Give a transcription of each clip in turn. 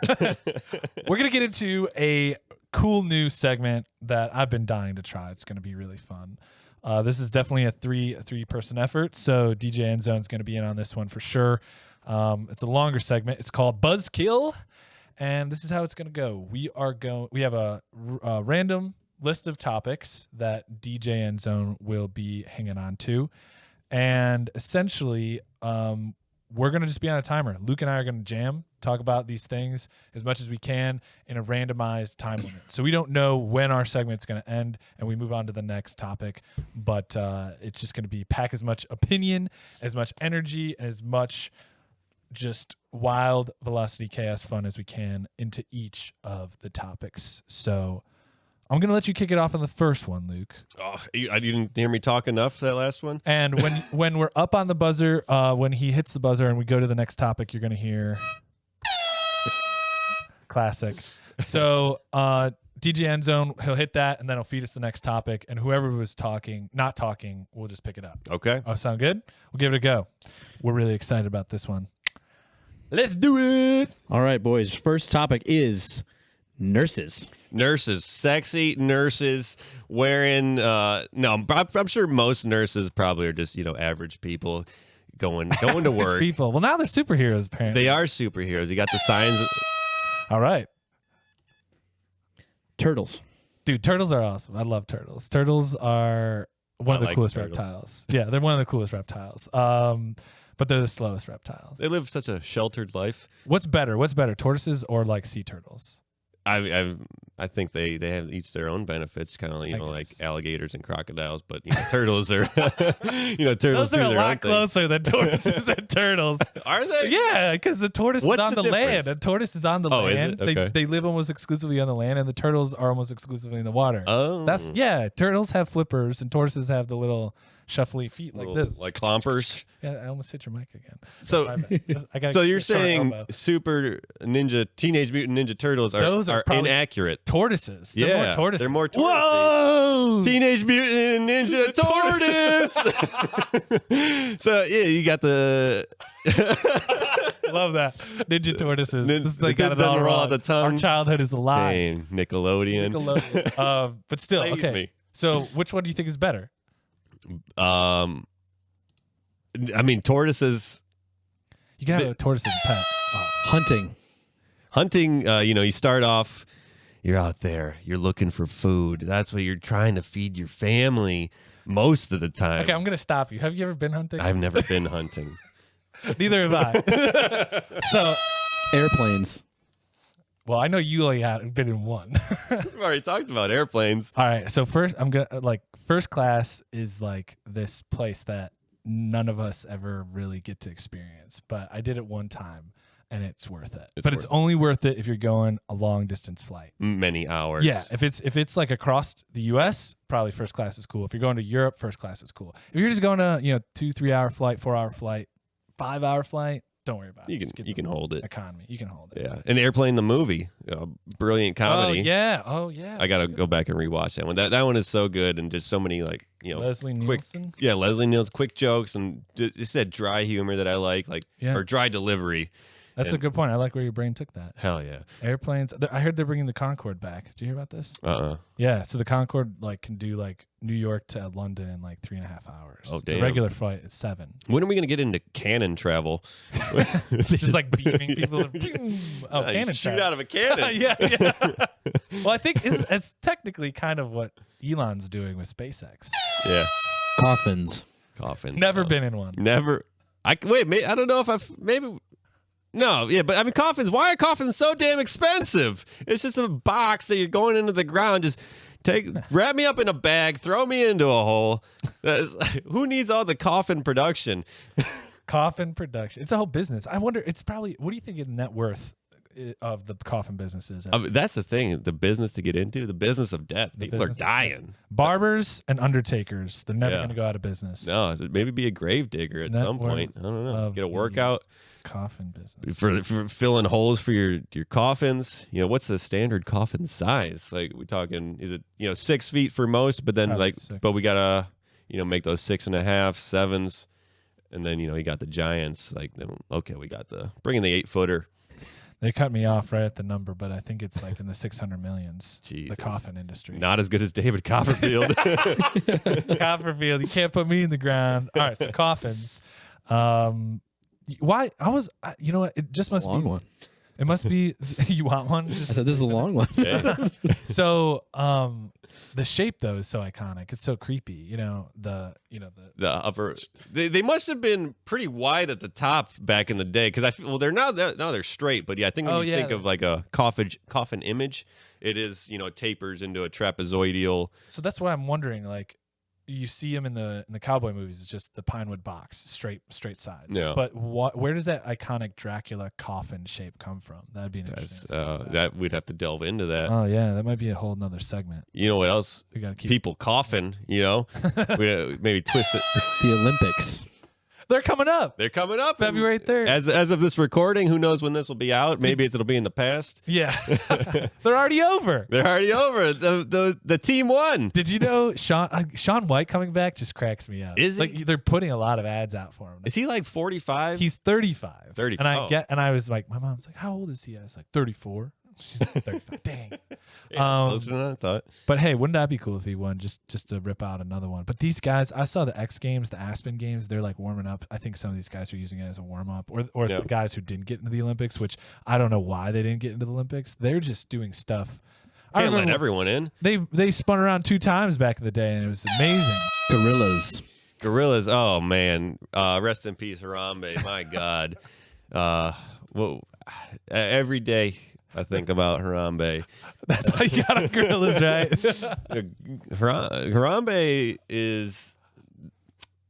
We're going to get into a cool new segment that I've been dying to try. It's going to be really fun. This is definitely a three-person effort, so DJ Endzone is going to be in on this one for sure. It's a longer segment. It's called Buzzkill, and this is how it's going to go. We have a random list of topics that DJ Endzone will be hanging on to, and essentially we're going to just be on a timer. Luke and I are going to jam, talk about these things as much as we can in a randomized time limit. So we don't know when our segment's going to end and we move on to the next topic, but it's just going to be pack as much opinion, as much energy, and as much just wild velocity chaos fun as we can into each of the topics. So I'm going to let you kick it off on the first one, Luke. Oh, I didn't hear me talk enough that last one. And when we're up on the buzzer, when he hits the buzzer and we go to the next topic, you're going to hear classic. So DJ Endzone, he'll hit that and then he'll feed us the next topic. And whoever was not talking, we'll just pick it up. Okay. Oh, sound good? We'll give it a go. We're really excited about this one. Let's do it. All right, boys. First topic is nurses. Nurses, sexy nurses wearing, no, I'm sure most nurses probably are just, average people going to work. People. Well, now they're superheroes, apparently. They are superheroes. You got the signs. All right. Turtles. Dude, turtles are awesome. I love turtles. Turtles are one of the coolest reptiles. Yeah, they're one of the coolest reptiles. But they're the slowest reptiles. They live such a sheltered life. What's better, tortoises or like sea turtles? I think they have each their own benefits, kind of like alligators and crocodiles. But turtles are turtles. Those are a lot closer than tortoises and turtles. Are they? Yeah, because the tortoise is on the land. The tortoise is on the land. Is it? Okay. They live almost exclusively on the land, and the turtles are almost exclusively in the water. Oh, turtles have flippers, and tortoises have the little shuffly feet like this, like clompers. Yeah, I almost hit your mic again. So you're saying Super Ninja Teenage Mutant Ninja Turtles are inaccurate? Tortoises. They're more tortoises. They're more tortoises. Whoa! Teenage Mutant Ninja Tortoise. So yeah, you got the. Love that. Ninja tortoises. They got it all wrong. The tongue. Our childhood is a lie. Dang, Nickelodeon. But still, okay. Me. So which one do you think is better? Tortoises. You can have a tortoise as a pet. Hunting. You start off, you're out there, you're looking for food. That's what you're trying to feed your family most of the time. Okay, I'm going to stop you. Have you ever been hunting? I've never been hunting. Neither have I. So, airplanes. Well, I know you only had been in one. We've already talked about airplanes. All right. So first, first class is like this place that none of us ever really get to experience, but I did it one time and it's worth it. It's only worth it if you're going a long distance flight. Many hours. Yeah. If it's like across the US, probably first class is cool. If you're going to Europe, first class is cool. If you're just going to, 2-3 hour flight, 4 hour flight, 5 hour flight, don't worry about it. You can hold it. Economy. You can hold it. Yeah. An Airplane the movie. Brilliant comedy. Oh, yeah. I got to go back and rewatch that one. That one is so good and just so many Leslie Nielsen. Yeah, Leslie Nielsen, quick jokes and just that dry humor that I like or dry delivery. That's a good point. I like where your brain took that. Hell yeah. Airplanes. I heard they're bringing the Concorde back. Did you hear about this? Yeah. So the Concorde can do New York to London in 3.5 hours. Oh, damn. The regular flight is 7. When are we going to get into cannon travel? Just beaming people. Cannon shoot travel. out of a cannon. Yeah. Well, I think it's technically kind of what Elon's doing with SpaceX. Yeah. Coffins. Never been in one. Never. I don't know if maybe. No, yeah, but coffins. Why are coffins so damn expensive? It's just a box that you're going into the ground. Just wrap me up in a bag, throw me into a hole. Who needs all the coffin production? Coffin production. It's a whole business. I wonder. It's probably. What do you think the net worth of the coffin business is? That's the thing. The business to get into, the business of death. People are dying. Barbers and undertakers. They're never going to go out of business. No, maybe be a grave digger at some point. I don't know. Get a workout. Coffin business for filling holes for your coffins. What's the standard coffin size? We talking? Is it 6 feet for most? But then but we gotta make those 6.5, 7s, and then you got the giants. We got bring in the 8-footer. They cut me off right at the number, but I think it's like in the 600 millions. Jesus. The coffin industry. Not as good as David Copperfield. Copperfield, you can't put me in the ground. All right, so coffins. Why? You know what? It just must Long be. one. It must be. You want one? I said this is a long one. So, the shape though is so iconic. It's so creepy. The upper. They must have been pretty wide at the top back in the day because they're now they're straight. But yeah, I think when you think of like a coffin image, it is tapers into a trapezoidal. So that's what I'm wondering. Like, you see them in the cowboy movies. It's just the pinewood box, straight sides. Yeah. But where does that iconic Dracula coffin shape come from? That'd be an interesting. That we'd have to delve into that. Oh yeah, that might be a whole nother segment. You know what else? We gotta keep people coffin. We maybe twist it. The Olympics. They're coming up. They're coming up February 3rd. As of this recording, who knows when this will be out? Maybe it'll be in the past. Yeah, they're already over. They're already over. The team won. Did you know Shaun White coming back just cracks me up? Is he? Like they're putting a lot of ads out for him. Is he like 45? He's 35. 35. And I was like, my mom's like, how old is he? I was like, 34. She's like, 35. Dang. Closer than I thought. But hey, wouldn't that be cool if he won just to rip out another one? But these guys, I saw the X Games, the Aspen Games. They're like warming up. I think some of these guys are using it as a warm up, or it's the guys who didn't get into the Olympics, which I don't know why they didn't get into the Olympics. They're just doing stuff. I Can't let everyone in. They spun around 2 times back in the day, and it was amazing. Gorillas. Oh man. Rest in peace, Harambe. My God. Every day I think about Harambe. That's how you got on Gorillas, right? Harambe is,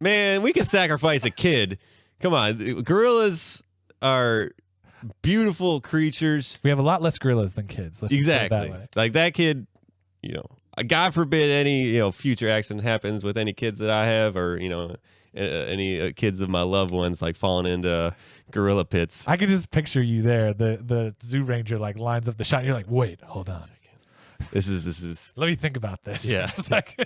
man, we could sacrifice a kid. Come on. Gorillas are beautiful creatures. We have a lot less gorillas than kids. Let's exactly. Put it that way. Like that kid, God forbid any, future accident happens with any kids that I have or, any kids of my loved ones like falling into gorilla pits. I can just picture you there. The zoo ranger like lines up the shot. And you're like, wait, hold on. This is. Let me think about this. Yeah. Like,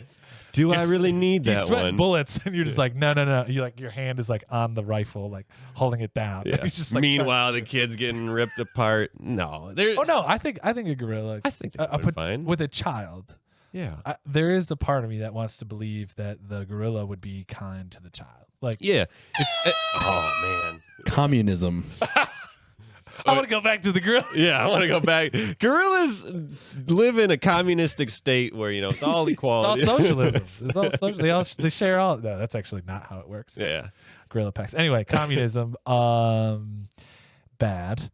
do I really need that you sweat one? Bullets, and you're just like, no. You like your hand is like on the rifle, like holding it down. Yeah. He's just like, meanwhile, the kid's getting ripped apart. No, oh no, I think a gorilla. I think that's fine with a child. Yeah, there is a part of me that wants to believe that the gorilla would be kind to the child. Like, yeah. Oh man, communism. I want to go back to the gorilla. Yeah, I want to go back. Gorillas live in a communistic state where it's all equality. It's all socialism. It's all social. They share all. No, that's actually not how it works. Yeah, gorilla packs. Anyway, communism. Bad.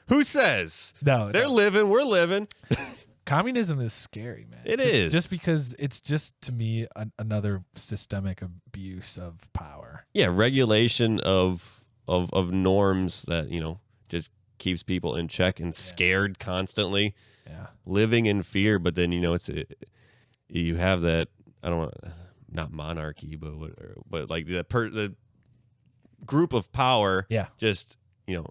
Who says? No, they're living. We're living. Communism is scary, man. It is. Just because it's just, to me, another systemic abuse of power. Yeah, regulation of norms that, just keeps people in check and scared constantly. Yeah. Living in fear, but then, you have that, I don't want, not monarchy, but like the group of power. Yeah. Just,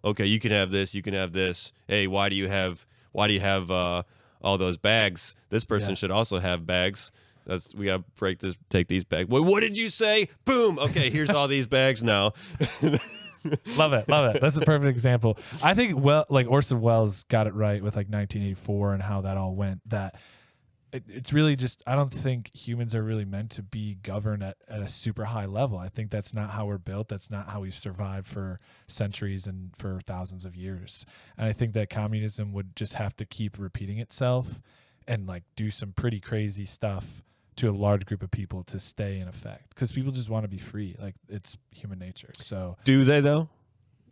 okay, you can have this, you can have this. Hey, why do you have all those bags? This person should also have bags. We gotta take these bags. What did you say? Boom. Okay, here's all these bags now. Love it. That's a perfect example. I think Orson Welles got it right with like 1984 and how that all went. That it's really just, I don't think humans are really meant to be governed at a super high level. I think that's not how we're built. That's not how we've survived for centuries and for thousands of years. And I think that communism would just have to keep repeating itself and like do some pretty crazy stuff to a large group of people to stay in effect, because people just want to be free. Like, it's human nature. So do they though?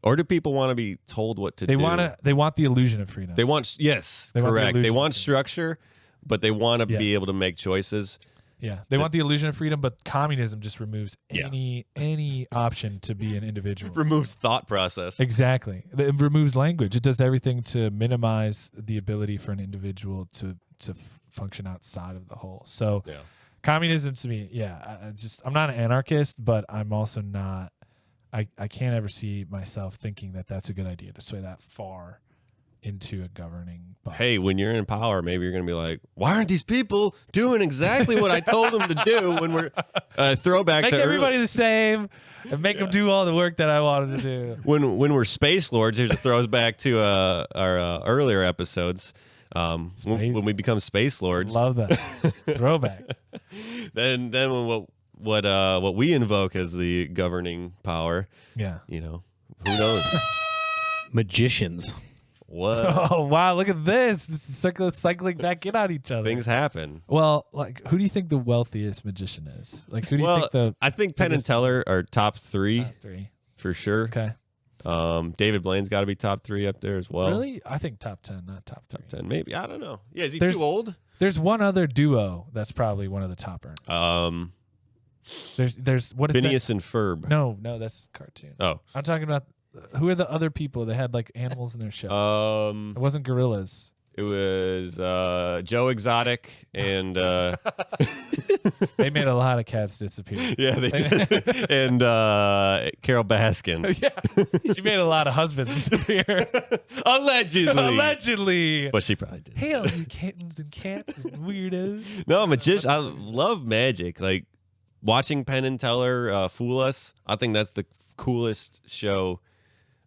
Or do people want to be told what to do? They want the illusion of freedom. They want, yes, correct. They want structure, but they want to be able to make choices. Yeah, they want the illusion of freedom, but communism just removes any option to be an individual. Removes thought process. Exactly. It removes language. It does everything to minimize the ability for an individual to function outside of the whole. So communism to me, I'm not an anarchist, but I'm also not, I can't ever see myself thinking that that's a good idea to sway that far into a governing body. Hey, when you're in power, maybe you're going to be like, why aren't these people doing exactly what I told them to do when we're throwback Make to everybody the same and make them do all the work that I wanted to do. when we're space lords. Here's a throws back to our earlier episodes. When we become space lords, Love that. Throwback. then what we invoke as the governing power, Yeah. you know, who knows? Magicians. What Oh, wow. Look at this. This is cycling back in on each other. things happen? Well, like, who do you think the wealthiest magician is? Like, who do you think I think Penn and Teller are top three top three? for sure. Okay. David Blaine's got to be top 3 up there as well. Really? I think top 10, not top 3. 10, maybe. I don't know. Yeah, is he There's- too old? There's one other duo that's probably one of the top earners. There's what is Phineas and Ferb. that? No, that's cartoon. Oh. I'm talking about who are the other people that had like animals in their show? It wasn't gorillas. It was Joe Exotic and They made a lot of cats disappear. yeah, they did. And Carol Baskin. Yeah, she made a lot of husbands disappear. Allegedly. Allegedly. But she probably did. Hail, you kittens and cats and weirdos. No, magician. I love magic. Like watching Penn and Teller fool us. I think that's the coolest show.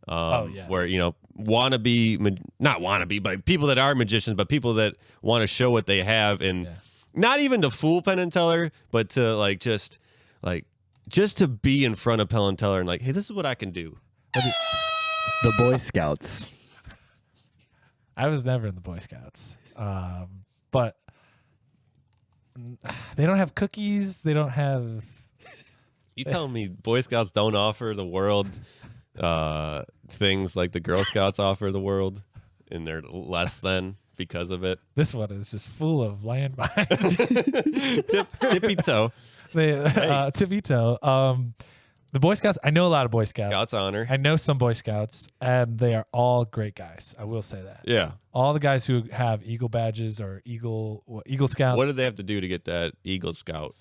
Where not wannabe, but people that are magicians, but people that want to show what they have, and not even to fool Penn and Teller, but to just to be in front of Penn and Teller and like, hey, this is what I can do. The Boy Scouts. I was never in the Boy Scouts, but they don't have cookies. They don't have. You telling me Boy Scouts don't offer the world things like the Girl Scouts offer the world, and they're less than because of it? This one is just full of landmines. Tippy toe. Tippy toe. The Boy Scouts. I know a lot of Boy Scouts. Scouts honor. I know some Boy Scouts, and they are all great guys. I will say that. Yeah. All the guys who have Eagle badges or Eagle Scouts. What do they have to do to get that Eagle Scout?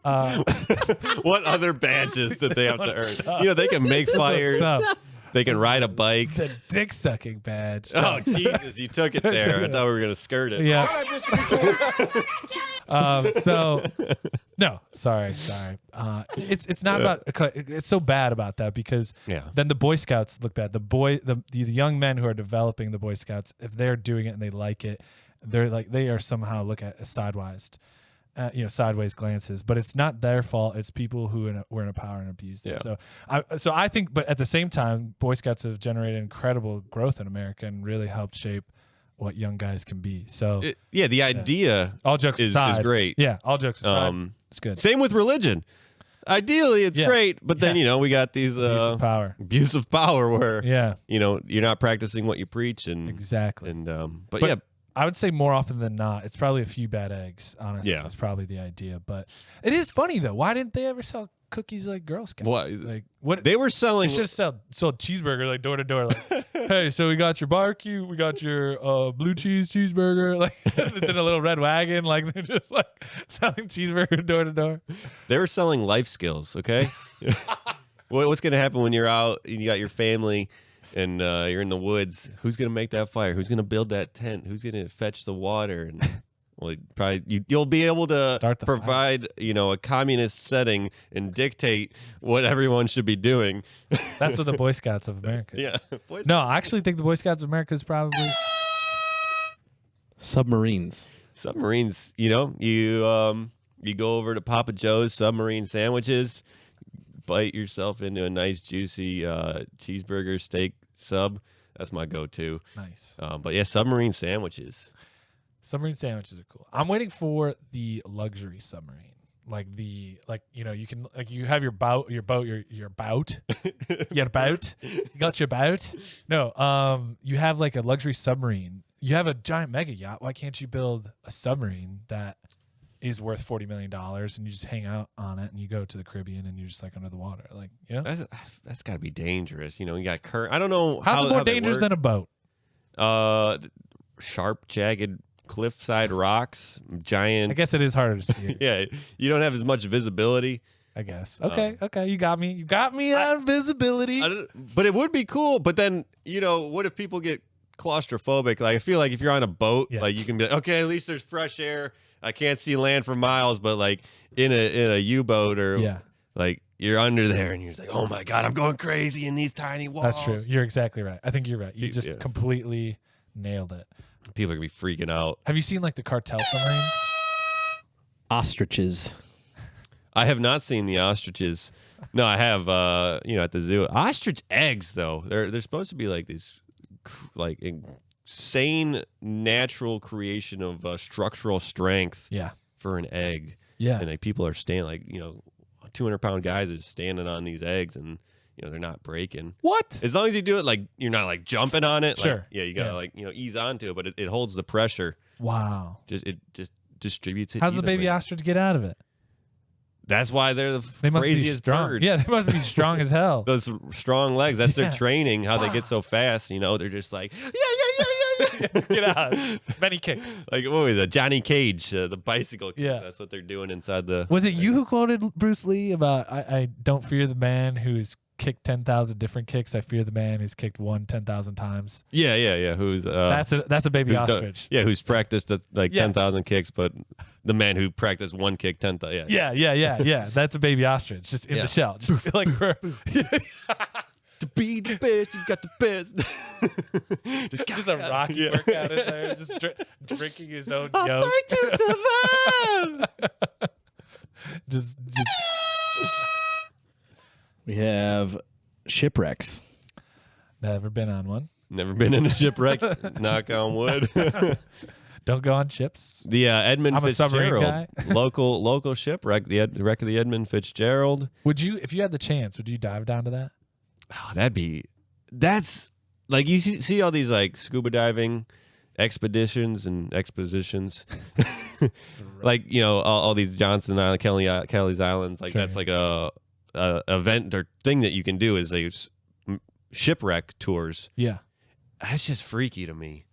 What other badges did they have to earn? They can make fires. They can ride a bike. The dick sucking badge. Oh, Jesus, you took it there. I thought we were going to skirt it. Yeah. No, sorry. It's not about. It's so bad about that because then the Boy Scouts look bad. The young men who are developing the Boy Scouts, if they're doing it and they like it, they are somehow look at sidewise. Sideways glances, but it's not their fault. It's people who were in power and abused it. So I think, but at the same time, Boy Scouts have generated incredible growth in America and really helped shape what young guys can be. So the idea all jokes aside, is great. Yeah, all jokes aside, it's good. Same with religion. Ideally, it's great, but then we got these abuse of power where you're not practicing what you preach and exactly. And but I would say more often than not, it's probably a few bad eggs. Honestly, Yeah. That's probably the idea. But it is funny though. Why didn't they ever sell cookies like Girl Scouts? What they were selling? They should have sold cheeseburger like door to door. Like, hey, so we got your barbecue, we got your blue cheese cheeseburger. Like it's in a little red wagon. Like they're just like selling cheeseburger door to door. They were selling life skills. Okay, what's gonna happen when you're out? You got your family. And you're in the woods. Who's gonna make that fire? Who's gonna build that tent? Who's gonna fetch the water? And well, you'll be able to provide a communist setting and dictate what everyone should be doing. That's what the Boy Scouts of America. Yeah. No, I actually think the Boy Scouts of America is probably submarines. Submarines. You go over to Papa Joe's submarine sandwiches. Bite yourself into a nice juicy cheeseburger steak sub. That's my go-to. Nice. But yeah, submarine sandwiches. Submarine sandwiches are cool. I'm waiting for the luxury submarine. You can you have your boat. You got your boat. No, you have like a luxury submarine. You have a giant mega yacht. Why can't you build a submarine that is worth $40 million and you just hang out on it and you go to the Caribbean and you're just like under the water, that's got to be dangerous. You got current. I don't know how's it more dangerous than a boat. Sharp, jagged cliffside rocks, giant. I guess it is harder to see. Yeah, you don't have as much visibility. I guess. Okay. You got me. You got me on visibility. But it would be cool. But then, what if people get claustrophobic? Like, I feel like if you're on a boat, like you can be like, okay, at least there's fresh air. I can't see land for miles, but like in a U-boat or like you're under there and you're just like, oh my God, I'm going crazy in these tiny walls. That's true. You're exactly right. I think you're right. You just completely nailed it. People are gonna be freaking out. Have you seen like the cartel submarines? Ostriches. I have not seen the ostriches. No, I have. At the zoo, ostrich eggs though. They're supposed to be like these, like insane natural creation of structural strength. Yeah. For an egg. Yeah. And like people are standing, like 200-pound guys is standing on these eggs, and they're not breaking. What? As long as you do it like you're not like jumping on it. Sure. Like, you gotta ease onto it, but it holds the pressure. Wow. It just distributes it. How's the evenly. baby ostrich get out of it? That's why they're the They must be craziest strong. birds. Yeah, they must be strong as hell. Those strong legs. That's their training. How they get so fast. They're just like yeah. Get out. Many kicks. Like what was it? Johnny Cage, the bicycle kick. Yeah. That's what they're doing inside the. Was it you who quoted Bruce Lee about I don't fear the man who's kicked 10,000 different kicks. I fear the man who's kicked one 10,000 times. Yeah. Who's that's a baby ostrich. Who's practiced at like 10,000 kicks, but the man who practiced one kick 10,000. Yeah. That's a baby ostrich, just in the shell. Just feel like we're to be the best, you got the best. just a Rocky workout in there, just drinking his own yolk. Fight to survive. just. We have shipwrecks. Never been on one. Never been in a shipwreck. Knock on wood. Don't go on ships. The Edmund I'm a submarine Fitzgerald, guy. local shipwreck. The wreck of the Edmund Fitzgerald. Would you, if you had the chance, would you dive down to that? Oh, that's like you see all these like scuba diving expeditions and expositions. Like all these Johnston Island, Kelly's Islands. Like that's like a event or thing that you can do is like shipwreck tours. Yeah, that's just freaky to me.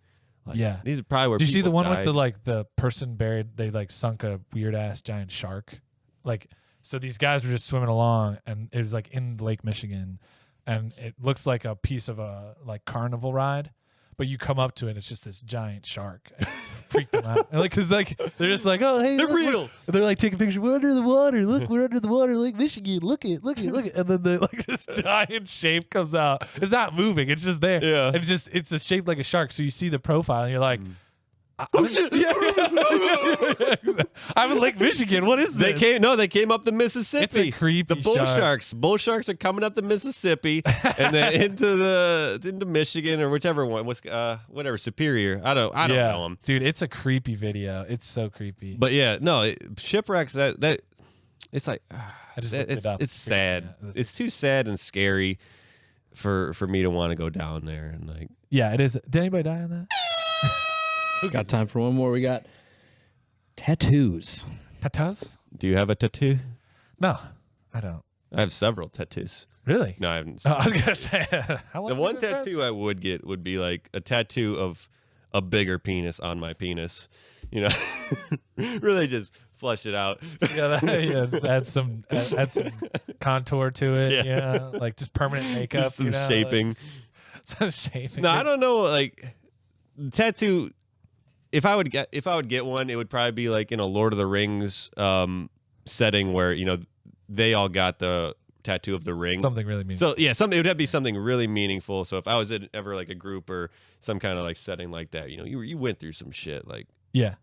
Like, yeah, these are probably where. Did you see the one died. with the person buried? They like sunk a weird ass giant shark. Like, so these guys were just swimming along, and it was like in Lake Michigan, and it looks like a piece of a like carnival ride. But you come up to it, it's just this giant shark. And it freaked them out. And cause they're just like, oh, hey, they're look, real. They're like taking pictures. We're under the water. Look, we're under the water, Lake Michigan. Look it. And then this giant shape comes out. It's not moving. It's just there. Yeah. And it's a shape like a shark. So you see the profile, and you're like, I'm in Lake Michigan. What is this? They came up the Mississippi. It's a creepy The bull shark. sharks. Bull sharks are coming up the Mississippi and then into Michigan or whichever one. Whatever Superior. I don't know them. Dude, it's a creepy video. It's so creepy. But yeah, no shipwrecks. That it's like I just looked it up. it's sad. It's too sad and scary for me to want to go down there and like. Yeah, it is. Did anybody die on that? We got time for one more. We got tattoos. Tattoos? Do you have a tattoo? No, I don't. I have several tattoos. Really? No, I haven't. Oh, I was gonna say how long The have one we been tattoo I would get would be like a tattoo of a bigger penis on my penis. Really just flush it out. friends? Add some contour to it. Yeah. Like just permanent makeup. Just some shaping. Some shaping. No, I don't know. Like tattoo. If I would get one, it would probably be like in a Lord of the Rings setting where they all got the tattoo of the ring. Something really meaningful. So yeah, it would have to be something really meaningful. So if I was in ever like a group or some kind of like setting like that, you went through some shit. Like Yeah.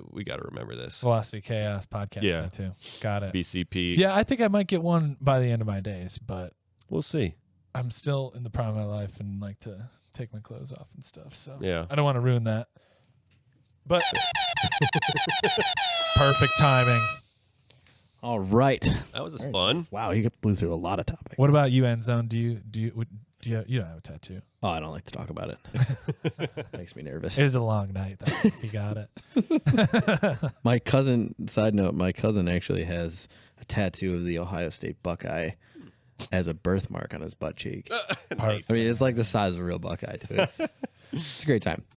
we got to remember this. Philosophy Chaos podcast. Yeah. Me too. Got it. BCP. Yeah, I think I might get one by the end of my days, but We'll see. I'm still in the prime of my life and like to take my clothes off and stuff. So Yeah. I don't want to ruin that. But perfect timing. All right. That was fun. Wow, you blew through a lot of topics. What about you, Endzone? Do you don't have a tattoo? Oh, I don't like to talk about it. Makes me nervous. It was a long night though. You got it. My cousin, side note, my cousin actually has a tattoo of the Ohio State Buckeye as a birthmark on his butt cheek. Nice. I mean, it's like the size of a real Buckeye, too. It's a great time.